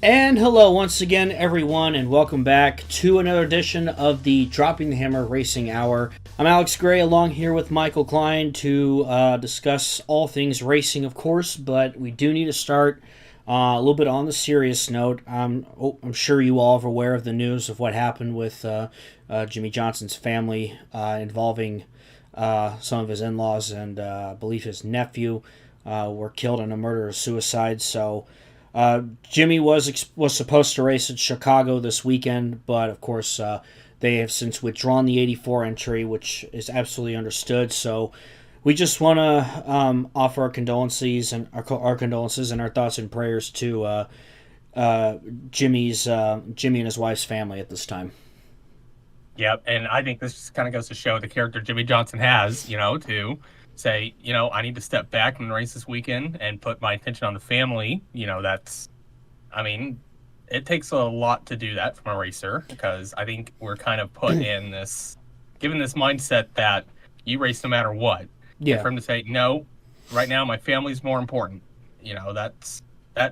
And hello once again, everyone, and welcome back to another edition of the Dropping the Hammer Racing Hour. I'm Alex Gray, along here with Michael Klein to discuss all things racing, of course, but we do need to start a little bit on the serious note. I'm sure you all are aware of the news of what happened with Jimmy Johnson's family involving some of his in-laws and I believe his nephew were killed in a murder-suicide, so... Jimmy was supposed to race at Chicago this weekend, but of course they have since withdrawn the 84 entry, which is absolutely understood. So we just want to offer our condolences and our thoughts and prayers to Jimmy and his wife's family at this time. Yep, and I think this just kind of goes to show the character Jimmy Johnson has, to say, I need to step back from the race this weekend and put my attention on the family. It takes a lot to do that from a racer, because I think we're kind of put in this, given this mindset that you race no matter what. Yeah. And for him to say, no, right now my family's more important. That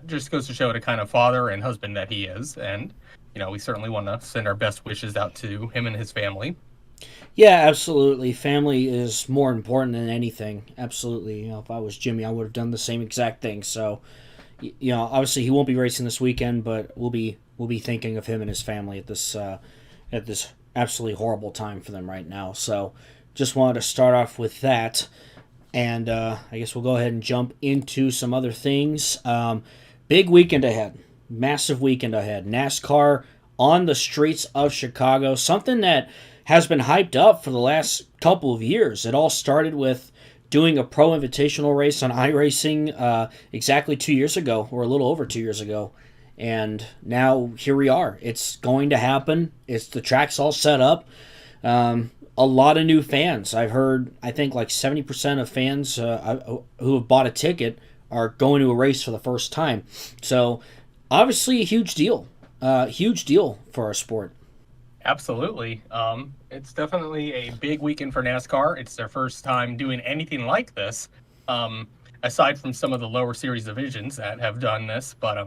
just goes to show the kind of father and husband that he is. And, we certainly want to send our best wishes out to him and his family. Yeah, absolutely. Family is more important than anything. Absolutely. If I was Jimmy, I would have done the same exact thing. So, obviously he won't be racing this weekend, but we'll be thinking of him and his family at this absolutely horrible time for them right now. So, just wanted to start off with that, and I guess we'll go ahead and jump into some other things. Big weekend ahead, massive weekend ahead. NASCAR on the streets of Chicago, something that has been hyped up for the last couple of years. It all started with doing a pro invitational race on iRacing exactly 2 years ago, or a little over 2 years ago. And now here we are. It's going to happen. The track's all set up. A lot of new fans. I've heard, I think like 70% of fans who have bought a ticket are going to a race for the first time. So obviously a huge deal. Huge deal for our sport. Absolutely. It's definitely a big weekend for NASCAR. It's their first time doing anything like this, aside from some of the lower series divisions that have done this. But,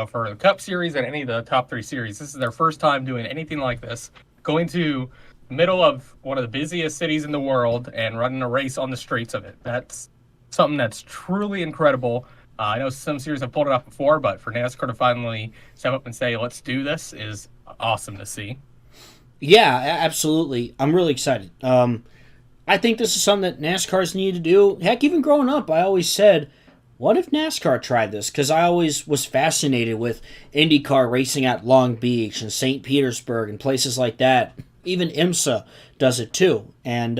for the Cup Series and any of the top three series, this is their first time doing anything like this. Going to the middle of one of the busiest cities in the world and running a race on the streets of it. That's something that's truly incredible. I know some series have pulled it off before, but for NASCAR to finally step up and say, let's do this, is awesome to see. Yeah, absolutely. I'm really excited. I think this is something that NASCAR's need to do. Heck, even growing up, I always said, what if NASCAR tried this? Because I always was fascinated with IndyCar racing at Long Beach and St. Petersburg and places like that. Even IMSA does it too. And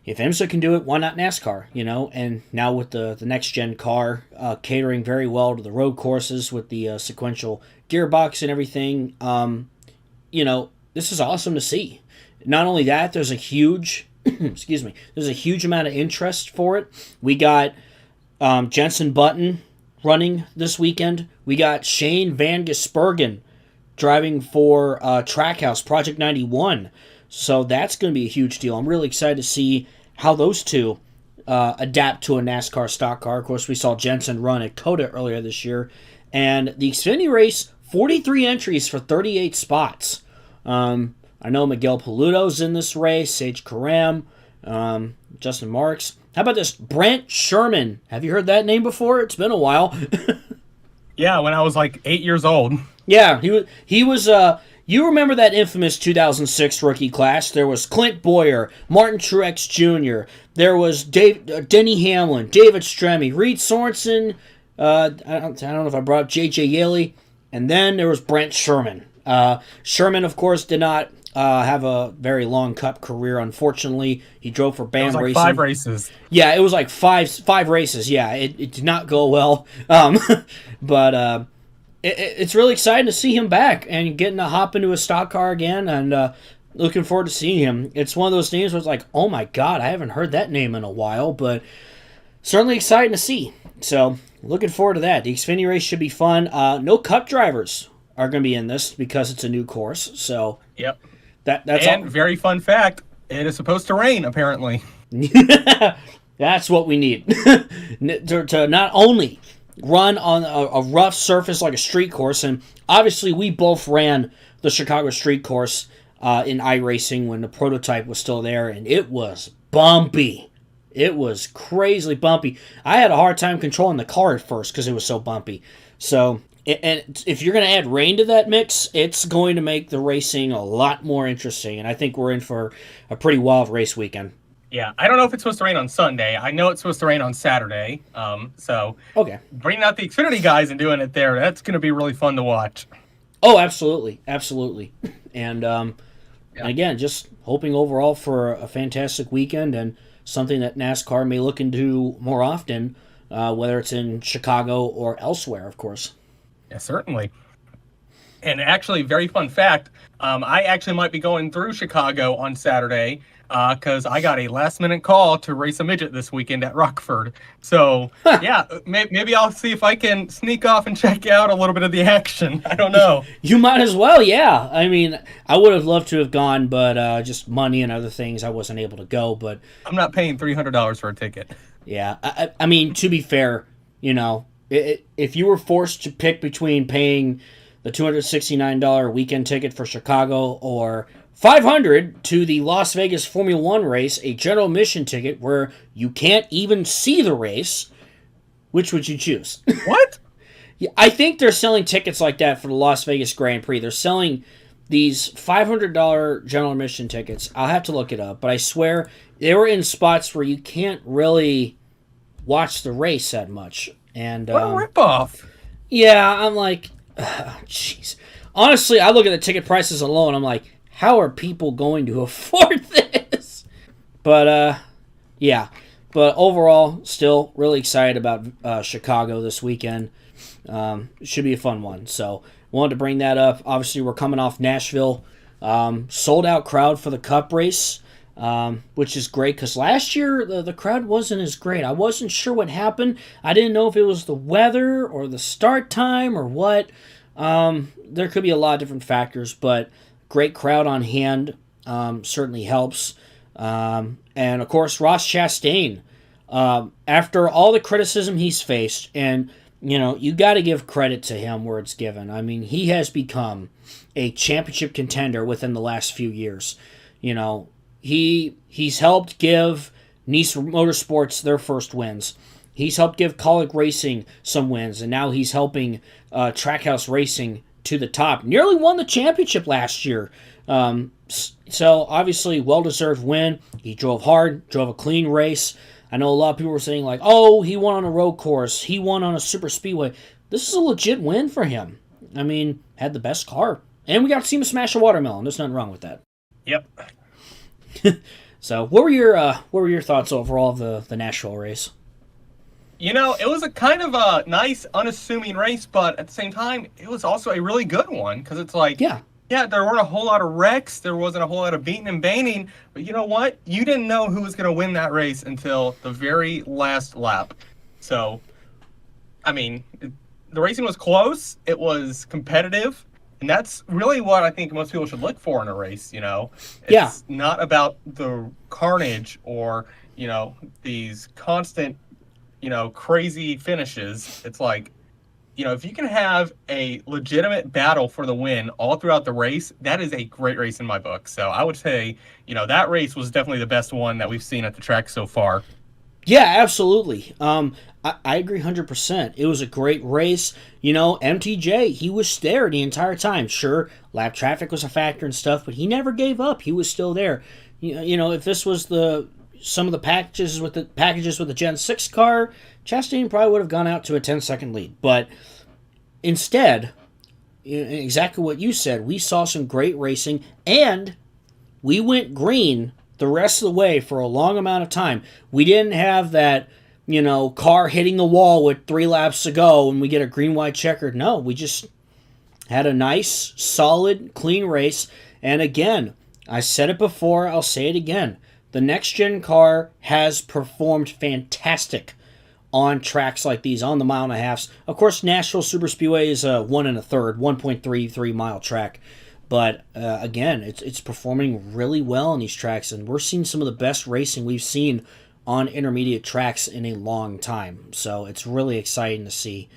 if IMSA can do it, why not NASCAR? And now with the next-gen car catering very well to the road courses with the sequential gearbox and everything, this is awesome to see. Not only that, there's a huge, there's a huge amount of interest for it. We got Jenson Button running this weekend. We got Shane Van Gisbergen driving for Trackhouse Project 91. So that's going to be a huge deal. I'm really excited to see how those two adapt to a NASCAR stock car. Of course, we saw Jenson run at COTA earlier this year. And the Xfinity race, 43 entries for 38 spots. I know Miguel Paludo's in this race, Sage Karam, Justin Marks. How about this? Brent Sherman. Have you heard that name before? It's been a while. Yeah, when I was like 8 years old. Yeah, he was you remember that infamous 2006 rookie class? There was Clint Boyer, Martin Truex Jr., there was Denny Hamlin, David Stremme, Reed Sorensen, I don't know if I brought up J.J. Yaley, and then there was Brent Sherman. Sherman, of course, did not have a very long Cup career, unfortunately. He drove for BAM Racing. 5 races. Yeah, it was like five races. Yeah, it did not go well. But it's really exciting to see him back and getting to hop into a stock car again, and looking forward to seeing him. It's one of those names where it's like, oh my God, I haven't heard that name in a while, but certainly exciting to see. So, looking forward to that. The Xfinity race should be fun. No Cup drivers are going to be in this because it's a new course. So, yep. That's and very fun fact, it is supposed to rain, apparently. That's what we need. to not only run on a rough surface like a street course. And obviously, we both ran the Chicago street course in iRacing when the prototype was still there, and it was bumpy. It was crazily bumpy. I had a hard time controlling the car at first because it was so bumpy. So, and if you're going to add rain to that mix, it's going to make the racing a lot more interesting. And I think we're in for a pretty wild race weekend. Yeah, I don't know if it's supposed to rain on Sunday. I know it's supposed to rain on Saturday. So Okay. bringing out the Xfinity guys and doing it there, that's going to be really fun to watch. Oh, absolutely. Absolutely. And, and again, just hoping overall for a fantastic weekend and something that NASCAR may look into more often, whether it's in Chicago or elsewhere, of course. Yeah, certainly. And actually, very fun fact, I actually might be going through Chicago on Saturday because I got a last-minute call to race a midget this weekend at Rockford. So, yeah, maybe I'll see if I can sneak off and check out a little bit of the action. I don't know. You might as well, yeah. I mean, I would have loved to have gone, but just money and other things, I wasn't able to go. But I'm not paying $300 for a ticket. yeah, I mean, to be fair, if you were forced to pick between paying the $269 weekend ticket for Chicago or $500 to the Las Vegas Formula One race, a general admission ticket where you can't even see the race, which would you choose? What? Yeah, I think they're selling tickets like that for the Las Vegas Grand Prix. They're selling these $500 general admission tickets. I'll have to look it up, but I swear they were in spots where you can't really watch the race that much. And what a ripoff. Yeah, I'm like, jeez. Honestly, I look at the ticket prices alone. I'm like, how are people going to afford this? But yeah. But overall, still really excited about Chicago this weekend. It should be a fun one. So wanted to bring that up. Obviously, we're coming off Nashville. Sold out crowd for the Cup race, which is great because last year the crowd wasn't as great. I wasn't sure what happened. I didn't know if it was the weather or the start time or what. There could be a lot of different factors, but great crowd on hand certainly helps. And of course, Ross Chastain, after all the criticism he's faced, and you got to give credit to him where it's given. I mean, he has become a championship contender within the last few years. He's helped give Nice Motorsports their first wins. He's helped give Kaulig Racing some wins, and now he's helping Trackhouse Racing to the top. Nearly won the championship last year. So, obviously, well-deserved win. He drove hard, drove a clean race. I know a lot of people were saying, like, oh, he won on a road course. He won on a super speedway. This is a legit win for him. I mean, had the best car. And we got to see him smash a watermelon. There's nothing wrong with that. Yep. So, what were your thoughts overall of the Nashville race? It was a kind of a nice, unassuming race, but at the same time, it was also a really good one because it's like, yeah, there weren't a whole lot of wrecks. There wasn't a whole lot of beating and banging. But you know what? You didn't know who was going to win that race until the very last lap. So, I mean, the racing was close. It was competitive. And that's really what I think most people should look for in a race, It's not about the carnage or, these constant, crazy finishes. It's like, if you can have a legitimate battle for the win all throughout the race, that is a great race in my book. So I would say, that race was definitely the best one that we've seen at the track so far. Yeah, absolutely. I agree 100%. It was a great race. MTJ, he was there the entire time. Sure, lap traffic was a factor and stuff, but he never gave up. He was still there. If this was some of the packages with the Gen 6 car, Chastain probably would have gone out to a 10-second lead. But instead, exactly what you said, we saw some great racing, and we went green the rest of the way for a long amount of time. We didn't have that, car hitting the wall with 3 laps to go and we get a green-white checkered. No, we just had a nice, solid, clean race. And again, I said it before, I'll say it again. The next-gen car has performed fantastic on tracks like these, on the mile and a halves. Of course, Nashville Superspeedway is a 1 1/3, 1.33 mile track. But again, it's performing really well on these tracks, and we're seeing some of the best racing we've seen on intermediate tracks in a long time. So it's really exciting to see.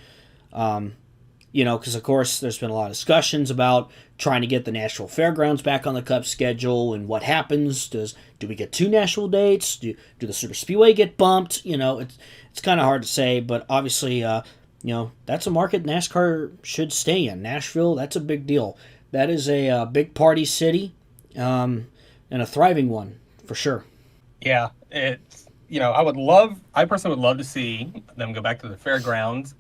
Because of course there's been a lot of discussions about trying to get the Nashville Fairgrounds back on the Cup schedule and what happens. Do we get 2 Nashville dates? Do the Super Speedway get bumped? It's kind of hard to say, but obviously, that's a market NASCAR should stay in. Nashville, that's a big deal. That is a big party city, and a thriving one for sure. Yeah, it's I personally would love to see them go back to the fairgrounds.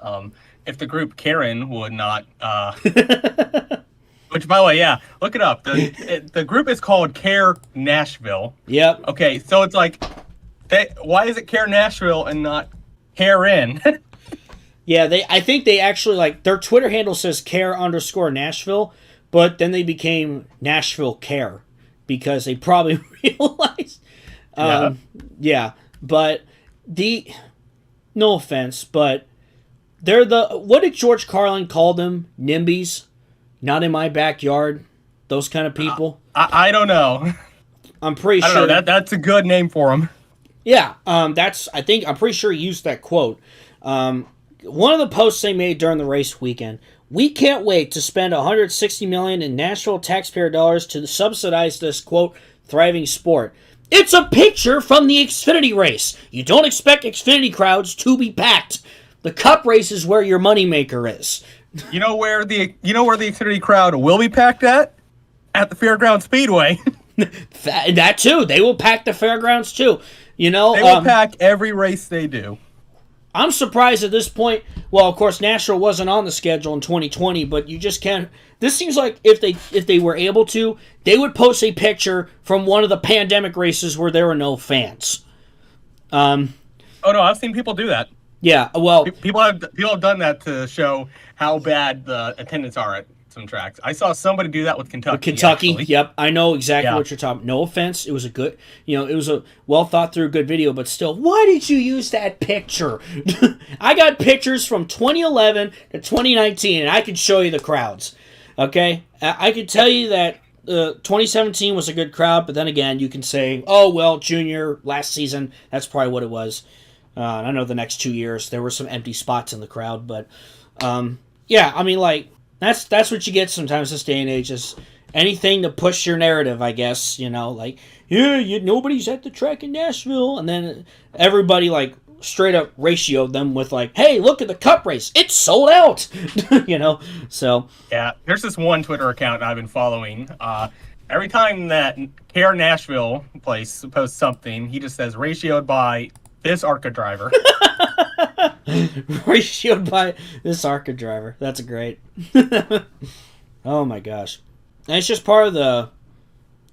If the group Karen would not, which by the way, yeah, look it up. The group is called Care Nashville. Yep. Okay, so it's like, why is it Care Nashville and not Karen? Yeah, I think they actually their Twitter handle says care_Nashville, but then they became Nashville Care because they probably realized. Yeah, but no offense, but they're what did George Carlin call them? NIMBYs, not in my backyard. Those kind of people. I don't know. I'm pretty I sure don't know, that's a good name for them. Yeah, I'm pretty sure he used that quote. One of the posts they made during the race weekend. We can't wait to spend $160 million in Nashville taxpayer dollars to subsidize this quote thriving sport. It's a picture from the Xfinity race. You don't expect Xfinity crowds to be packed. The Cup race is where your moneymaker is. You know where the Xfinity crowd will be packed at? At the Fairground Speedway. That too. They will pack the fairgrounds too. They will pack every race they do. I'm surprised at this point. Well, of course, Nashville wasn't on the schedule in 2020, but you just can't. This seems like if they were able to, they would post a picture from one of the pandemic races where there were no fans. Oh no, I've seen people do that. Yeah, well, people have done that to show how bad the attendants are at some tracks. I saw somebody do that with Kentucky. Actually. Yep, I know exactly what you're talking. No offense, it was a good, it was a well thought through good video, but still, why did you use that picture? I got pictures from 2011 to 2019, and I could show you the crowds. Okay, I could tell you that 2017 was a good crowd, but then again, you can say, oh well, Junior last season, that's probably what it was. I know the next 2 years there were some empty spots in the crowd, but yeah, I mean, that's what you get sometimes this day and age, is anything to push your narrative, I guess. Nobody's at the track in Nashville, and then everybody straight up ratioed them with hey, look at the Cup race, it's sold out. So yeah, there's this one Twitter account I've been following. Every time that Care Nashville place posts something, he just says ratioed by this ARCA driver. Ratioed by this ARCA driver. That's great. Oh my gosh. And it's just part of the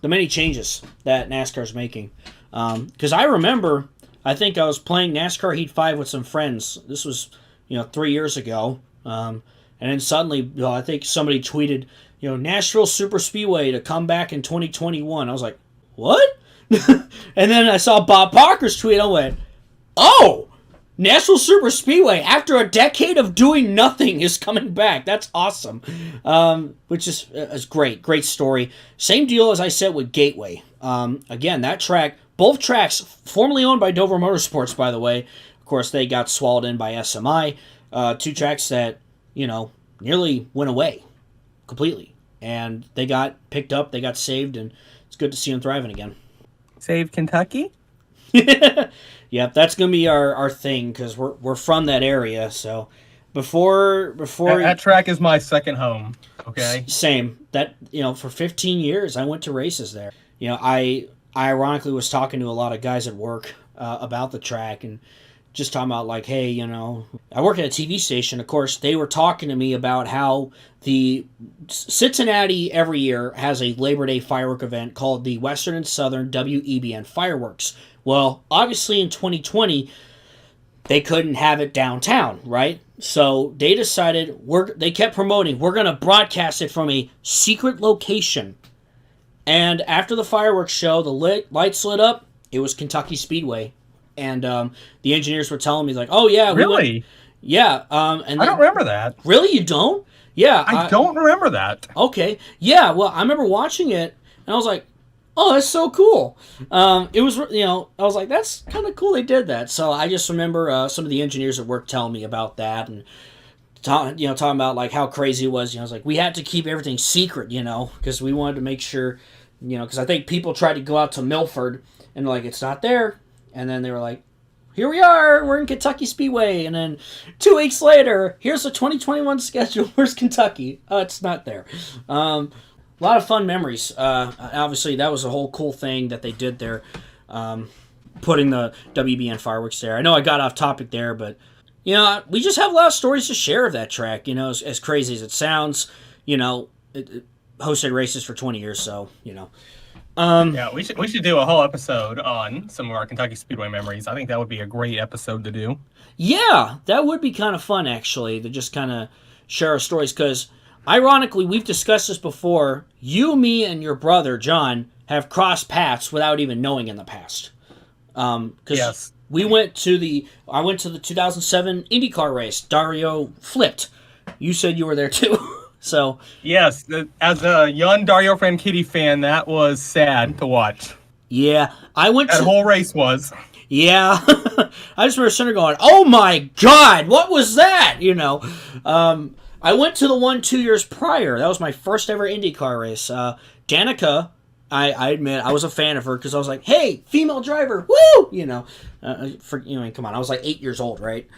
many changes that NASCAR's making. Because I remember, I think I was playing NASCAR Heat 5 with some friends. This was, 3 years ago. And then suddenly, I think somebody tweeted, Nashville Super Speedway to come back in 2021. I was like, what? And then I saw Bob Parker's tweet. I went, oh, Nashville Super Speedway, after a decade of doing nothing, is coming back. That's awesome. Which is great. Great story. Same deal as I said with Gateway. Again, that track, both tracks, formerly owned by Dover Motorsports, by the way. Of course, they got swallowed in by SMI. 2 tracks that, nearly went away completely. And they got picked up, they got saved, and it's good to see them thriving again. Save Kentucky? Yep, that's gonna be our thing, because we're from that area. So before that track is my second home. Okay, same. That for 15 years I went to races there. I ironically was talking to a lot of guys at work about the track, and just talking about hey, I work at a TV station. Of course, they were talking to me about how the Cincinnati every year has a Labor Day firework event called the Western and Southern WEBN Fireworks. Well, obviously in 2020, they couldn't have it downtown, right? So they decided, they kept promoting, we're going to broadcast it from a secret location. And after the fireworks show, the lights lit up, it was Kentucky Speedway. And the engineers were telling me, oh yeah. Really? Yeah. And I don't remember that. Really? You don't? Yeah. I don't remember that. Okay. Yeah, well, I remember watching it, and I was like, Oh, that's so cool. It was, I was like, that's kind of cool they did that. So I just remember some of the engineers at work telling me about that and, talking about like how crazy it was. I was like, we had to keep everything secret, because we wanted to make sure, because I think people tried to go out to Milford and like, it's not there. And then they were like, here we are, we're in Kentucky Speedway. And then 2 weeks later, here's the 2021 schedule. Where's Kentucky? Oh, it's not there. A lot of fun memories. Obviously, that was a whole cool thing that they did there, putting the WBN fireworks there. I know I got off topic there, but, we just have a lot of stories to share of that track, as crazy as it sounds. It hosted races for 20 years, so, Yeah, we should do a whole episode on some of our Kentucky Speedway memories. I think that would be a great episode to do. Yeah, that would be kind of fun, actually, to just kind of share our stories, because ironically, we've discussed this before. You, me, and your brother, John, have crossed paths without even knowing in the past. Because I went to the 2007 IndyCar race. Dario flipped. You said you were there too. So yes, as a young Dario Franchitti fan, that was sad to watch. Yeah, that whole race was. Yeah, I just remember sitting there going, "Oh my God, what was that?" I went to the one 2 years prior. That was my first ever IndyCar race. Danica, I admit, I was a fan of her because I was like, "Hey, female driver, woo!" Come on, I was like 8 years old, right?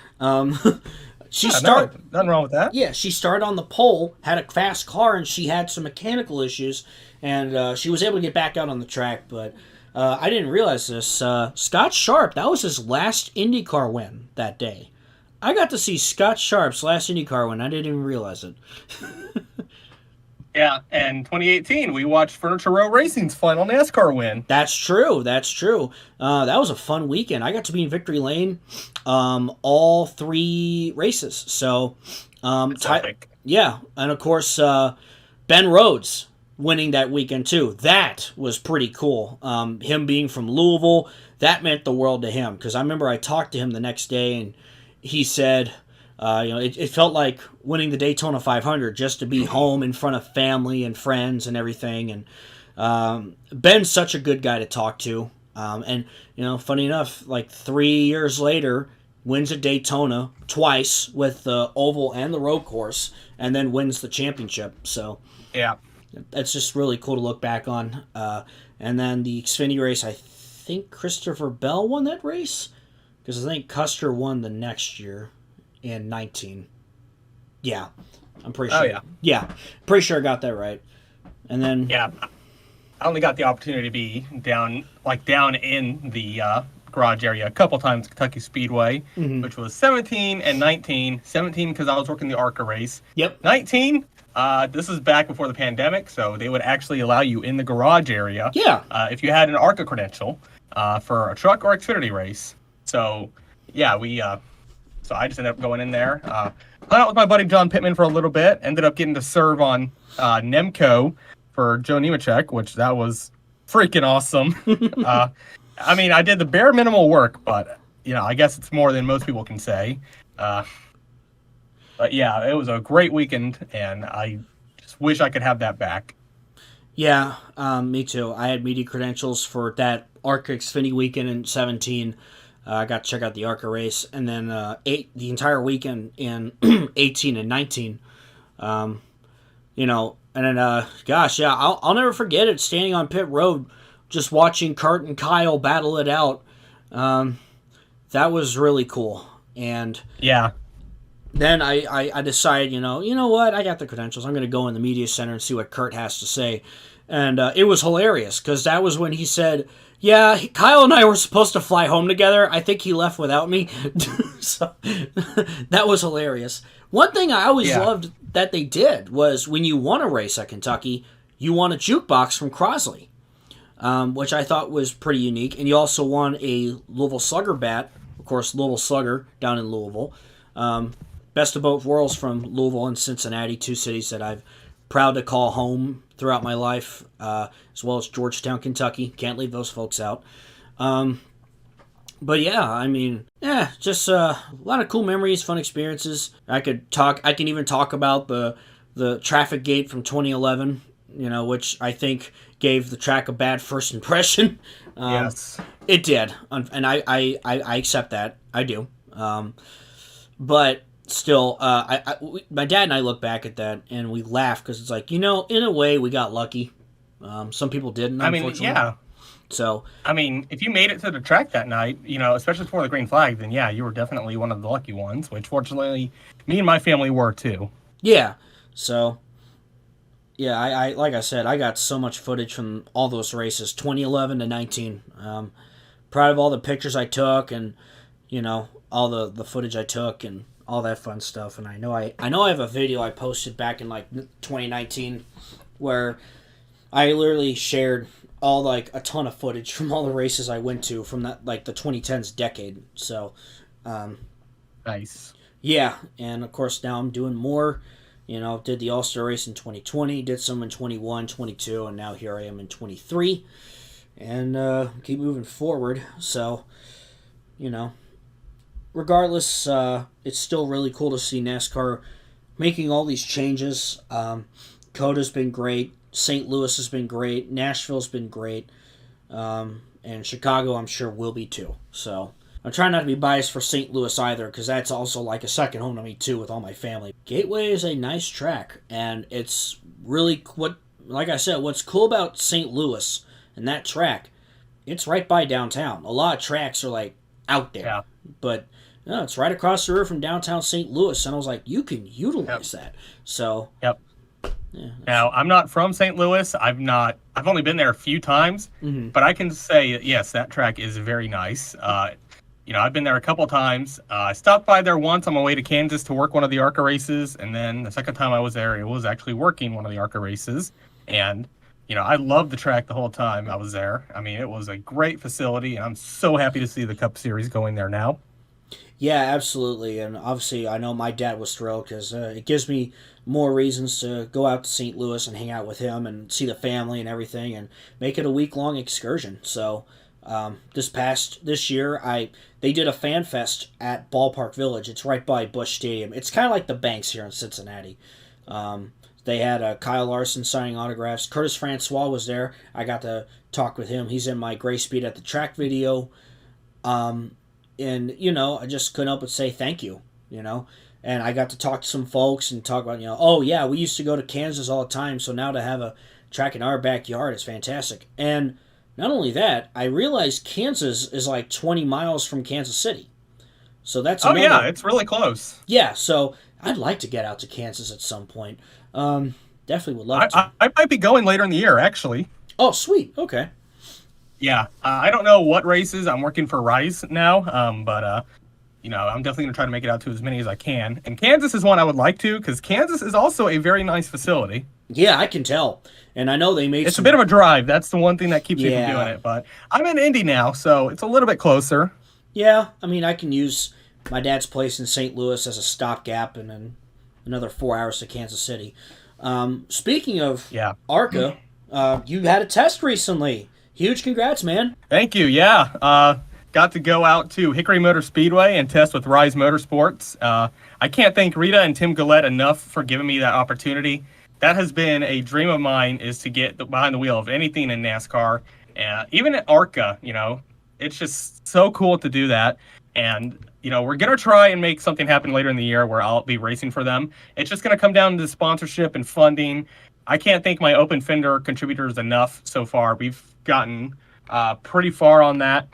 She started. Nothing wrong with that. Yeah, she started on the pole, had a fast car, and she had some mechanical issues, and she was able to get back out on the track. But I didn't realize this. Scott Sharp, that was his last IndyCar win that day. I got to see Scott Sharp's last IndyCar win. I didn't even realize it. Yeah, and 2018, we watched Furniture Row Racing's final NASCAR win. That's true. That was a fun weekend. I got to be in Victory Lane all 3 races. So, yeah. And, of course, Ben Rhodes winning that weekend, too. That was pretty cool. Him being from Louisville, that meant the world to him. Because I remember I talked to him the next day, and he said, it felt like winning the Daytona 500 just to be home in front of family and friends and everything. And Ben's such a good guy to talk to. And funny enough, like 3 years later, wins at Daytona twice with the oval and the road course, and then wins the championship. So yeah, that's just really cool to look back on. And then the Xfinity race, I think Christopher Bell won that race, because I think Custer won the next year in 19. Yeah, I'm pretty sure. Oh, yeah. Yeah, pretty sure I got that right. And then... Yeah, I only got the opportunity to be down in the garage area a couple times, Kentucky Speedway, which was 17 and 19. 17 because I was working the ARCA race. Yep. 19, this is back before the pandemic, so they would actually allow you in the garage area. Yeah. If you had an ARCA credential for a truck or Xfinity race. So, yeah, so I just ended up going in there. Hung out with my buddy John Pittman for a little bit. Ended up getting to serve on Nemco for Joe Nemechek, which that was freaking awesome. I mean, I did the bare minimal work, but, I guess it's more than most people can say. But, yeah, it was a great weekend, and I just wish I could have that back. Yeah, me too. I had media credentials for that ARCA Xfinity weekend in 17. I got to check out the ARCA race, and then the entire weekend in 18 and 19. And then, gosh, yeah, I'll never forget it, standing on pit road, just watching Kurt and Kyle battle it out. That was really cool. And yeah, then I decided, you know what, I got the credentials. I'm going to go in the media center and see what Kurt has to say. And it was hilarious, because that was when he said, yeah, Kyle and I were supposed to fly home together. I think he left without me. So that was hilarious. One thing I always loved that they did was when you won a race at Kentucky, you won a jukebox from Crosley, which I thought was pretty unique. And you also won a Louisville Slugger bat. Of course, Louisville Slugger down in Louisville. Best of both worlds from Louisville and Cincinnati, 2 cities that I've proud to call home throughout my life, as well as Georgetown, Kentucky. Can't leave those folks out. But yeah, I mean, just a lot of cool memories, fun experiences. I can even talk about the traffic gate from 2011. which I think gave the track a bad first impression. Yes. It did, and I accept that. I do. But still, my dad and I look back at that and we laugh because it's like, in a way we got lucky. Some people didn't, unfortunately. Yeah. So, if you made it to the track that night, especially for the green flag, then yeah, you were definitely one of the lucky ones, which fortunately me and my family were too. yeah. So, yeah, I like I said, I got so much footage from all those races, 2011 to 19. Proud of all the pictures I took and, all the footage I took and all that fun stuff. And I know I have a video I posted back in like 2019 where I literally shared all like a ton of footage from all the races I went to from that like the 2010s decade. So, nice. Yeah, and of course now I'm doing more. Did the All-Star race in 2020, did some in 21, 22, and now here I am in 23. And keep moving forward. So, regardless, it's still really cool to see NASCAR making all these changes. Coda's been great. St. Louis has been great. Nashville's been great. And Chicago, I'm sure, will be too. So I'm trying not to be biased for St. Louis either, because that's also like a second home to me too with all my family. Gateway is a nice track, and it's really like I said, what's cool about St. Louis and that track, it's right by downtown. A lot of tracks are like out there, but no, it's right across the river from downtown St. Louis, and I was like, you can utilize that. So, yep. Yeah, now, I'm not from St. Louis. I've only been there a few times, but I can say that, yes, that track is very nice. I've been there a couple times. I stopped by there once on my way to Kansas to work one of the ARCA races, and then the second time I was there, it was actually working one of the ARCA races. And, I loved the track the whole time I was there. It was a great facility, and I'm so happy to see the Cup Series going there now. Yeah, absolutely. And obviously, I know my dad was thrilled because it gives me more reasons to go out to St. Louis and hang out with him and see the family and everything and make it a week-long excursion. So this year, they did a fan fest at Ballpark Village. It's right by Busch Stadium. It's kind of like the Banks here in Cincinnati. They had Kyle Larson signing autographs. Curtis Francois was there. I got to talk with him. He's in my Gray Speed at the Track video. And, I just couldn't help but say thank you, And I got to talk to some folks and talk about, oh, yeah, we used to go to Kansas all the time, so now to have a track in our backyard is fantastic. And not only that, I realized Kansas is like 20 miles from Kansas City. So that's yeah, it's really close. Yeah, so I'd like to get out to Kansas at some point. Definitely would love to. I might be going later in the year, actually. Oh, sweet. Okay. Yeah, I don't know what races. I'm working for Rise now, but I'm definitely going to try to make it out to as many as I can. And Kansas is one I would like to, because Kansas is also a very nice facility. Yeah, I can tell. And I know they made It's a bit of a drive. That's the one thing that keeps me from doing it. But I'm in Indy now, so it's a little bit closer. Yeah, I can use my dad's place in St. Louis as a stopgap and then another 4 hours to Kansas City. Speaking of ARCA, you had a test recently. Huge congrats, man. Thank you. Yeah. Got to go out to Hickory Motor Speedway and test with Rise Motorsports. I can't thank Rita and Tim Gillette enough for giving me that opportunity. That has been a dream of mine, is to get behind the wheel of anything in NASCAR. Even at ARCA, it's just so cool to do that. And, we're going to try and make something happen later in the year where I'll be racing for them. It's just going to come down to sponsorship and funding. I can't thank my open fender contributors enough so far. We've gotten pretty far on that.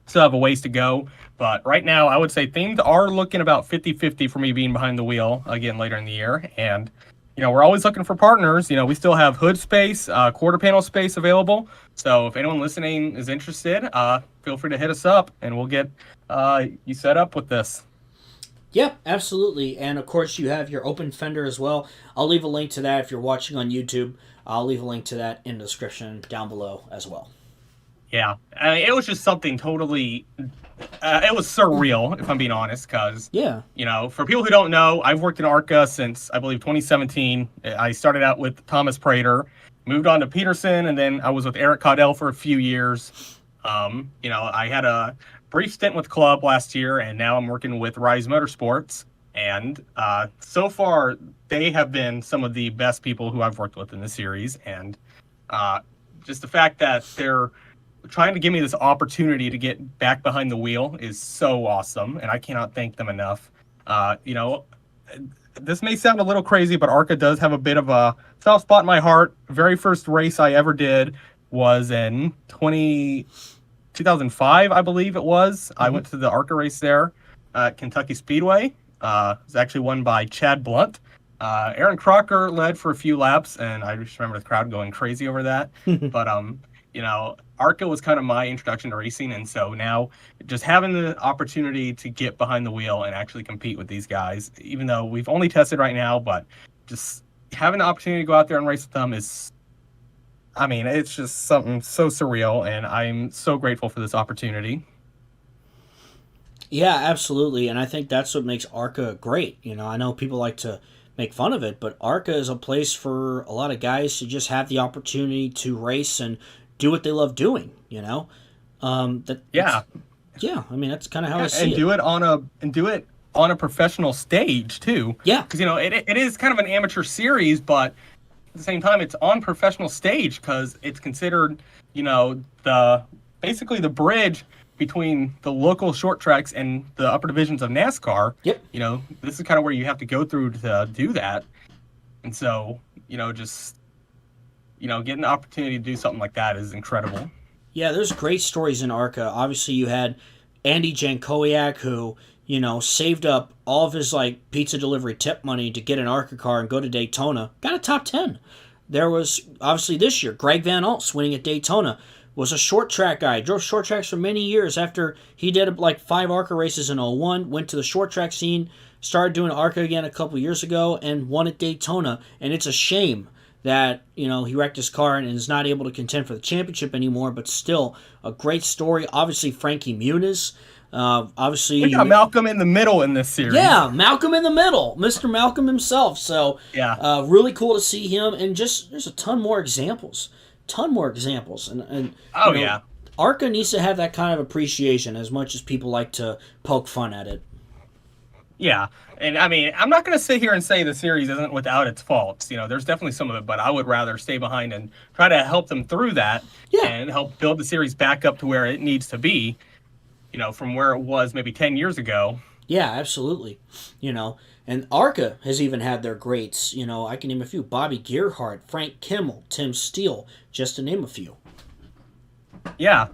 Still have a ways to go. But right now, I would say things are looking about 50-50 for me being behind the wheel again later in the year. And, we're always looking for partners. We still have hood space, quarter panel space available. So if anyone listening is interested, feel free to hit us up and we'll get you set up with this. Yep, absolutely. And of course, you have your open fender as well. I'll leave a link to that if you're watching on YouTube. I'll leave a link to that in the description down below as well. Yeah, it was just something totally, it was surreal, if I'm being honest, because, for people who don't know, I've worked in ARCA since, I believe, 2017. I started out with Thomas Prater, moved on to Peterson, and then I was with Eric Caudell for a few years. I had a brief stint with Club last year, and now I'm working with Rise Motorsports. And so far, they have been some of the best people who I've worked with in the series. And just the fact that they're trying to give me this opportunity to get back behind the wheel is so awesome. And I cannot thank them enough. You know, this may sound a little crazy, but ARCA does have a bit of a soft spot in my heart. Very first race I ever did was in 2005, I believe it was. I went to the ARCA race there at Kentucky Speedway. It was actually won by Chad Blunt. Aaron Crocker led for a few laps, and I just remember the crowd going crazy over that. But you know, ARCA was kind of my introduction to racing, and so now just having the opportunity to get behind the wheel and actually compete with these guys, even though we've only tested right now, but just having the opportunity to go out there and race with them is, I mean, it's just something so surreal, and I'm so grateful for this opportunity. Yeah, absolutely. And I think that's what makes ARCA great. You know, I know people like to make fun of it, but ARCA is a place for a lot of guys to just have the opportunity to race and do what they love doing, you know? Yeah, Yeah, I mean, that's kind of how I and see it. do it on a professional stage too. Yeah, Because you know it is kind of an amateur series, but at the same time, it's on professional stage because it's considered, you know, the basically the bridge between the local short tracks and the upper divisions of NASCAR. yep. You know, this is kind of where you have to go through to do that. And so, you know, just, you know, getting the opportunity to do something like that is incredible. Yeah, there's great stories in ARCA. Obviously, you had Andy Jankowiak, who, you know, saved up all of his, like, pizza delivery tip money to get an ARCA car and go to Daytona. Got a top 10. There was, obviously, this year, Greg Van Alts winning at Daytona. Was a short track guy. Drove short tracks for many years after he did, like, 5 ARCA races in '01. Went to the short track scene. Started doing ARCA again a couple years ago and won at Daytona. And it's a shame that, you know, he wrecked his car and is not able to contend for the championship anymore, but still a great story. Obviously, Frankie Muniz. Obviously, We got Malcolm in the middle in this series. yeah, Malcolm in the middle, Mr. Malcolm himself. So, Yeah. really cool to see him, and just there's a ton more examples, and Oh, you know, yeah. ARCA needs to have that kind of appreciation as much as people like to poke fun at it. Yeah, and I mean, I'm not going to sit here and say the series isn't without its faults. You know, there's definitely some of it, but I would rather stay behind and try to help them through that Yeah. and help build the series back up to where it needs to be, you know, from where it was maybe 10 years ago. Yeah, absolutely. You know, and ARCA has even had their greats. You know, I can name a few: Bobby Gearhart, Frank Kimmel, Tim Steele, just to name a few. Yeah,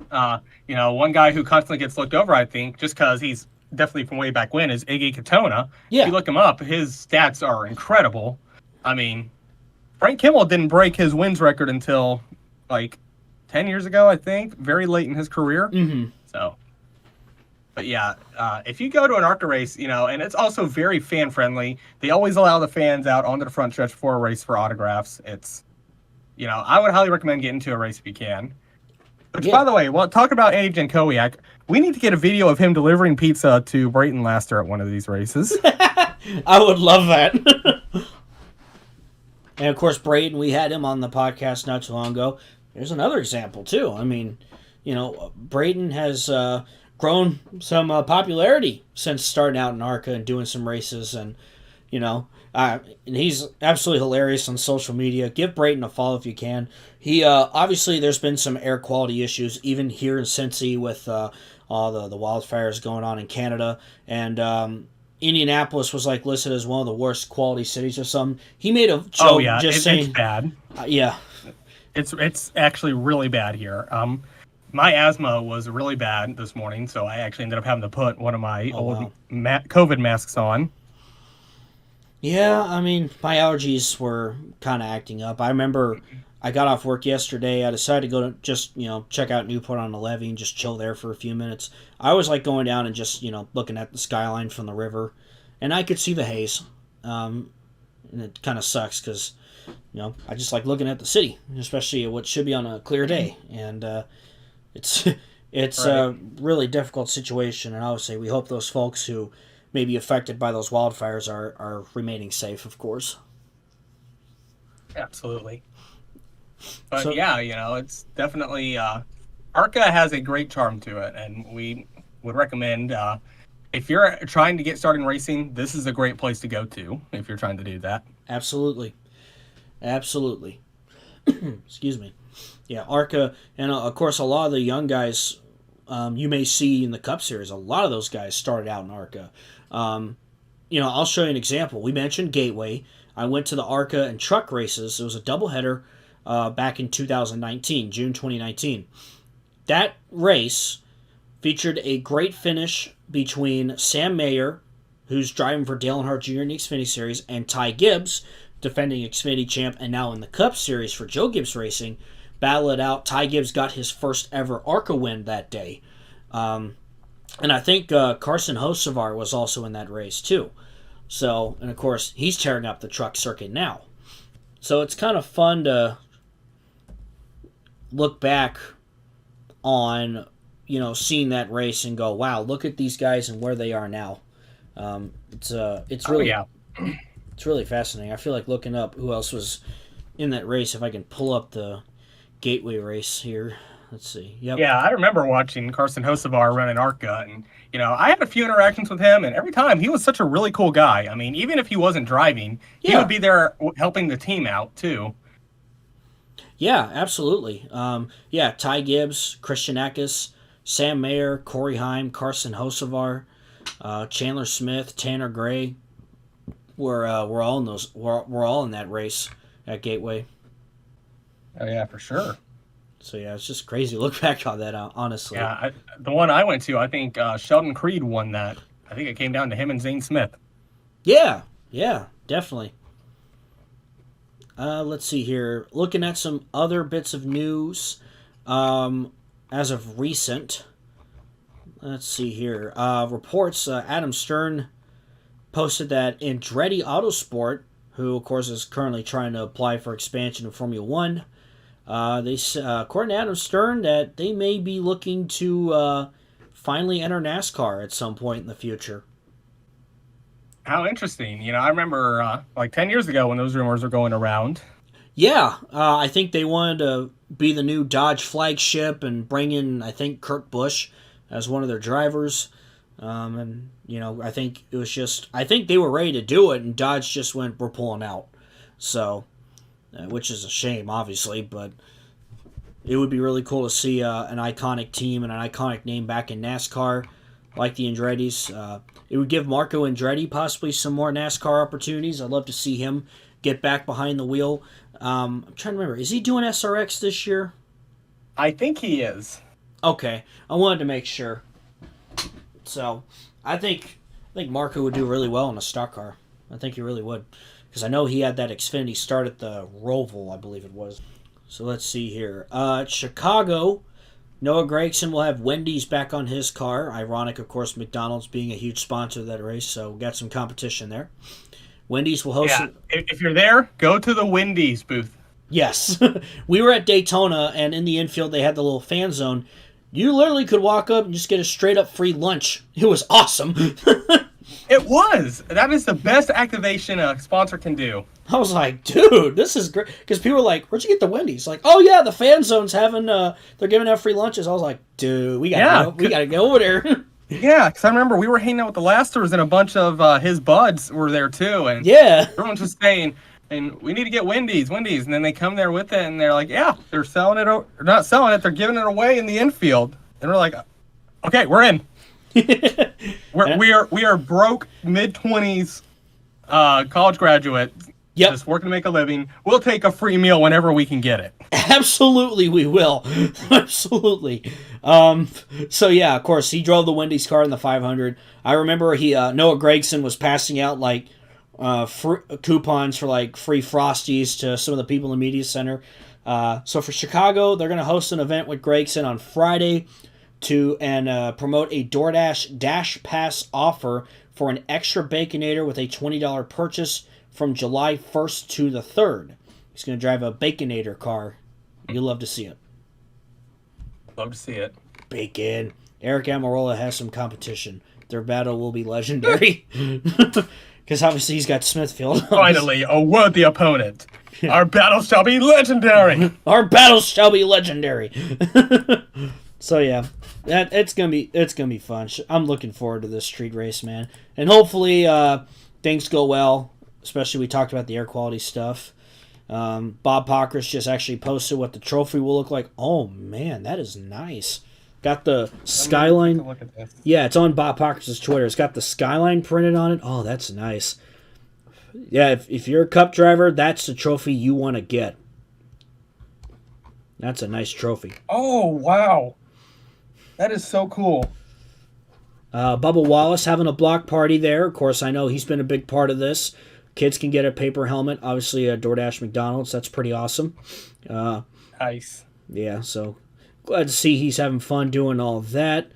you know, one guy who constantly gets looked over, I think, just because he's definitely from way back when, is Iggy Katona. Yeah. If you look him up, his stats are incredible. I mean, Frank Kimmel didn't break his wins record until like 10 years ago, I think, very late in his career. Mm-hmm. So, but yeah, if you go to an ARCA race, you know, and it's also very fan friendly. They always allow the fans out onto the front stretch before a race for autographs. It's, you know, I would highly recommend getting to a race if you can. Which, Yeah. by the way, well, talk about Andy Jankowiak. We need to get a video of him delivering pizza to Brayton Laster at one of these races. I would love that. And of course, Braden, we had him on the podcast not too long ago. There's another example too. I mean, you know, Braden has grown some popularity since starting out in ARCA and doing some races, and you know, and he's absolutely hilarious on social media. Give Braden a follow if you can. He obviously there's been some air quality issues even here in Cincy with all the wildfires going on in Canada, and Indianapolis was like listed as one of the worst quality cities or something. He made a joke Oh yeah, just it's saying, bad. yeah, It's actually really bad here. My asthma was really bad this morning, so I actually ended up having to put one of my old wow. COVID masks on. Yeah, I mean, my allergies were kind of acting up. I remember I got off work yesterday. I decided to go to just, you know, check out Newport on the Levee and just chill there for a few minutes. I was like going down and just, you know, looking at the skyline from the river, and I could see the haze. And it kind of sucks because, you know, I just like looking at the city, especially what should be on a clear day. And it's it's Right. a really difficult situation, and obviously we hope those folks who may be affected by those wildfires are remaining safe, of course. Absolutely. But So, yeah, you know, it's definitely ARCA has a great charm to it, and we would recommend if you're trying to get started in racing, this is a great place to go to if you're trying to do that. Absolutely. Absolutely. Excuse me. Yeah, ARCA, and of course, a lot of the young guys you may see in the Cup Series, a lot of those guys started out in ARCA. I'll show you an example. We mentioned Gateway. I went to the ARCA and truck races. It was a doubleheader back in 2019, June 2019. That race featured a great finish between Sam Mayer, who's driving for Dale Earnhardt Jr. in the Xfinity Series, and Ty Gibbs, defending Xfinity champ and now in the Cup Series for Joe Gibbs Racing. Battle it out. Ty Gibbs got his first ever ARCA win that day. And I think Carson Hocevar was also in that race too. So, and of course, he's tearing up the truck circuit now. So it's kind of fun to look back on, seeing that race and go, wow, look at these guys and where they are now. It's really, it's really fascinating. I feel like looking up who else was in that race. If I can pull up the Gateway race here. Let's see. Yep. Yeah, I remember watching Carson Hocevar run an ARCA, and I had a few interactions with him, and every time he was such a really cool guy. I mean, even if he wasn't driving, he would be there helping the team out too. Yeah, absolutely. Ty Gibbs, Christian Eckes, Sam Mayer, Corey Heim, Carson Hocevar, Chandler Smith, Tanner Gray. We're all in those. We're all in that race at Gateway. Oh yeah, for sure. So yeah, it's just crazy to look back on that, honestly. Yeah, the one I went to, I think Sheldon Creed won that. I think it came down to him and Zane Smith. Yeah, definitely. Let's see here. Looking at some other bits of news as of recent. Let's see here. Reports, Adam Stern posted that Andretti Autosport, who of course is currently trying to apply for expansion in Formula One, according to Adam Stern, that they may be looking to finally enter NASCAR at some point in the future. How interesting. I remember like 10 years ago when those rumors were going around. Yeah, I think they wanted to be the new Dodge flagship and bring in, I think, Kurt Busch as one of their drivers. I think it was I think they were ready to do it, and Dodge just went, we're pulling out. So, which is a shame, obviously, but it would be really cool to see an iconic team and an iconic name back in NASCAR like the Andretti's. It would give Marco Andretti possibly some more NASCAR opportunities. I'd love to see him get back behind the wheel. I'm trying to remember, is he doing SRX this year? I think he is. Okay, I wanted to make sure. So, I think Marco would do really well in a stock car. I think he really would. Because I know he had that Xfinity start at the Roval, I believe it was. So let's see here. Chicago, Noah Gragson will have Wendy's back on his car. Ironic, of course, McDonald's being a huge sponsor of that race, so we got some competition there. Wendy's will host... Yeah, if you're there, go to the Wendy's booth. Yes. We were at Daytona, and in the infield they had the little fan zone. You literally could walk up and just get a straight-up free lunch. It was awesome. It was. That is the best activation a sponsor can do. I was like, dude, this is great. Because people were like, where'd you get the Wendy's? Like, oh, yeah, the fan zone's having, they're giving out free lunches. I was like, dude, we gotta go over there. Yeah, because I remember we were hanging out with the Lasters, and a bunch of his buds were there, too. And yeah. Everyone's just saying, and we need to get Wendy's. And then they come there with it, and they're like, yeah, they're selling it. Or not selling it, they're giving it away in the infield. And we're like, okay, we're in. we are broke mid-20s college graduates. Yep. Just working to make a living. We'll take a free meal whenever we can get it. Absolutely, we will. Absolutely. So yeah, of course, he drove the Wendy's car in the 500. I remember Noah Gragson was passing out like coupons for like free Frosties to some of the people in the media center. So for Chicago, they're going to host an event with Gragson on Friday to promote a DoorDash Dash Pass offer for an extra Baconator with a $20 purchase from July 1st to the 3rd. He's going to drive a Baconator car. You'll love to see it. Love to see it. Bacon. Eric Almirola has some competition. Their battle will be legendary. Because obviously he's got Smithfield. Finally, a worthy opponent. Our battle shall be legendary. Our battle shall be legendary. So yeah, it's gonna be fun. I'm looking forward to this street race, man, and hopefully things go well. Especially we talked about the air quality stuff. Bob Pockris just actually posted what the trophy will look like. Oh man, that is nice. Got the skyline. Look at this. Yeah, it's on Bob Pockris' Twitter. It's got the skyline printed on it. Oh, that's nice. Yeah, if you're a cup driver, that's the trophy you want to get. That's a nice trophy. Oh wow, that is so cool. Bubba Wallace having a block party there. Of course, I know he's been a big part of this. Kids can get a paper helmet. Obviously, DoorDash McDonald's. That's pretty awesome. Nice. Yeah, so glad to see he's having fun doing all that.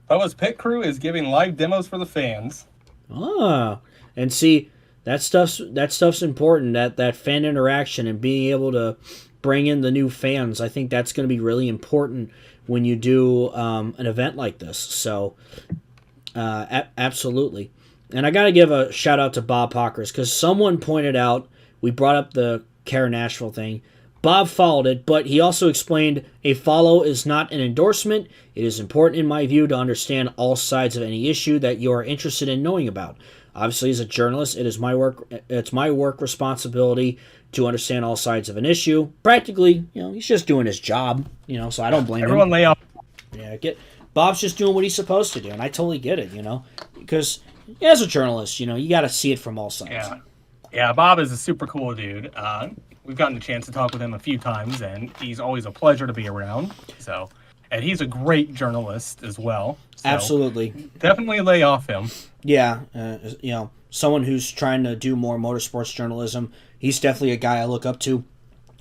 Bubba's pit crew is giving live demos for the fans. And see, that stuff's important. That fan interaction and being able to bring in the new fans. I think that's going to be really important when you do an event like this. So, absolutely. And I got to give a shout out to Bob Pockris because someone pointed out, we brought up the Care Nashville thing. Bob followed it, but he also explained a follow is not an endorsement. It is important, in my view, to understand all sides of any issue that you are interested in knowing about. Obviously, as a journalist, it's my work responsibility to understand all sides of an issue. Practically, he's just doing his job, so I don't blame him. Everyone lay off. Yeah, Bob's just doing what he's supposed to do, and I totally get it, because as a journalist, you got to see it from all sides. Yeah, Bob is a super cool dude. We've gotten a chance to talk with him a few times, and he's always a pleasure to be around. So, and he's a great journalist as well. So Absolutely. Definitely lay off him. Yeah, someone who's trying to do more motorsports journalism. He's definitely a guy I look up to.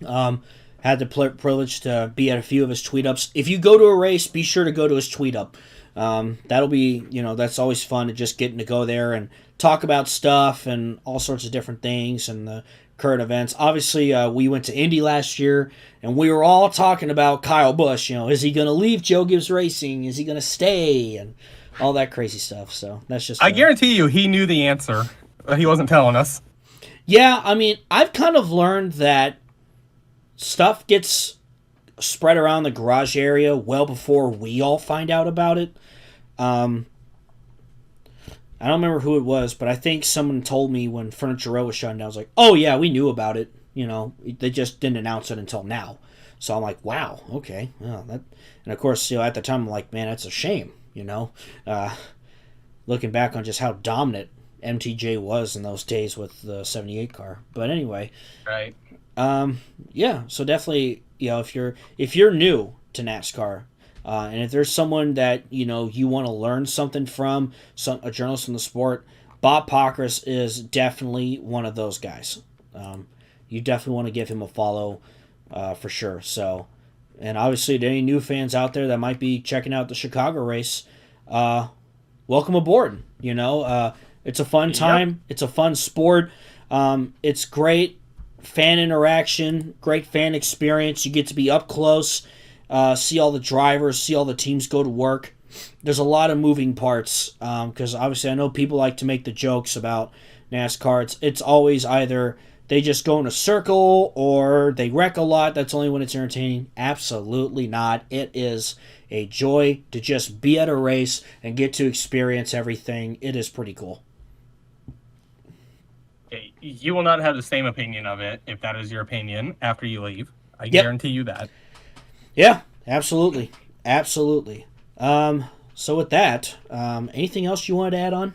Had the privilege to be at a few of his tweet ups. If you go to a race, be sure to go to his tweet up. That'll be, that's always fun to just getting to go there and talk about stuff and all sorts of different things and the current events. Obviously, we went to Indy last year and we were all talking about Kyle Busch. Is he going to leave Joe Gibbs Racing? Is he going to stay? And all that crazy stuff. So that's just. I guarantee you he knew the answer. He wasn't telling us. Yeah, I mean, I've kind of learned that stuff gets spread around the garage area well before we all find out about it. I don't remember who it was, but I think someone told me when Furniture Row was shutting down. I was like, oh yeah, we knew about it. They just didn't announce it until now. So I'm like, wow, okay. Well, and of course, at the time I'm like, man, that's a shame. Looking back on just how dominant MTJ was in those days with the 78 car. But anyway, right. Yeah. So definitely, if you're new to NASCAR. And if there's someone that you want to learn something from, a journalist in the sport, Bob Pockris is definitely one of those guys. You definitely want to give him a follow for sure. So, and obviously, to any new fans out there that might be checking out the Chicago race, welcome aboard. It's a fun time. Yep. It's a fun sport. It's great fan interaction, great fan experience. You get to be up close. See all the drivers, see all the teams go to work. There's a lot of moving parts because obviously I know people like to make the jokes about NASCAR. It's always either they just go in a circle or they wreck a lot. That's only when it's entertaining. Absolutely not. It is a joy to just be at a race and get to experience everything. It is pretty cool. You will not have the same opinion of it if that is your opinion after you leave. I guarantee you that. Yeah, absolutely. Absolutely. So with that, anything else you wanted to add on?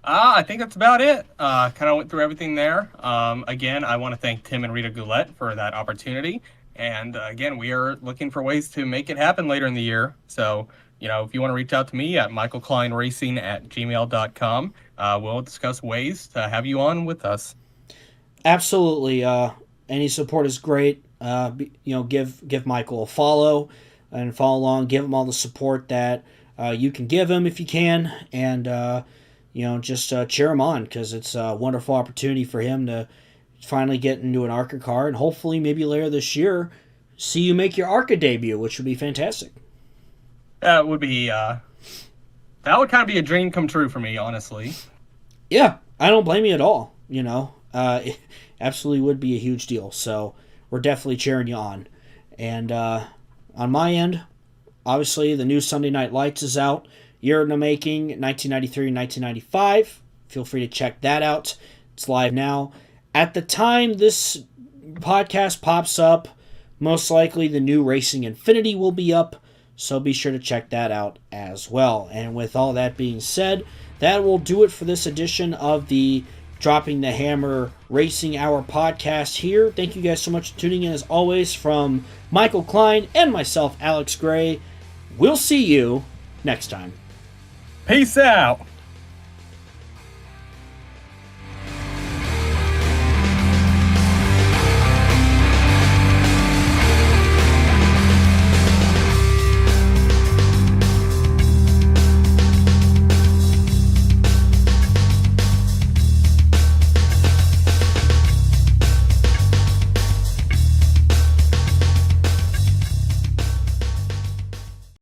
I think that's about it. Kind of went through everything there. Again, I want to thank Tim and Rita Goulet for that opportunity. And again, we are looking for ways to make it happen later in the year. So, if you want to reach out to me at michaelkleinracing@gmail.com, we'll discuss ways to have you on with us. Absolutely. Any support is great. Give Michael a follow and follow along. Give him all the support that you can give him if you can, and just cheer him on because it's a wonderful opportunity for him to finally get into an ARCA car, and hopefully maybe later this year see you make your ARCA debut, which would be fantastic. That would be that would kind of be a dream come true for me, honestly. Yeah, I don't blame you at all. It absolutely would be a huge deal. So we're definitely cheering you on. And on my end, Obviously, the new Sunday Night Lights is out. Year in the Making, 1993 and 1995. Feel free to check that out. It's live now. At the time this podcast pops up, most likely the new Racing Infinity will be up, so be sure to check that out as well. And with all that being said, that will do it for this edition of the Dropping the Hammer Racing Hour podcast here. Thank you guys so much for tuning in as always from Michael Klein and myself, Alex Gray. We'll see you next time. Peace out.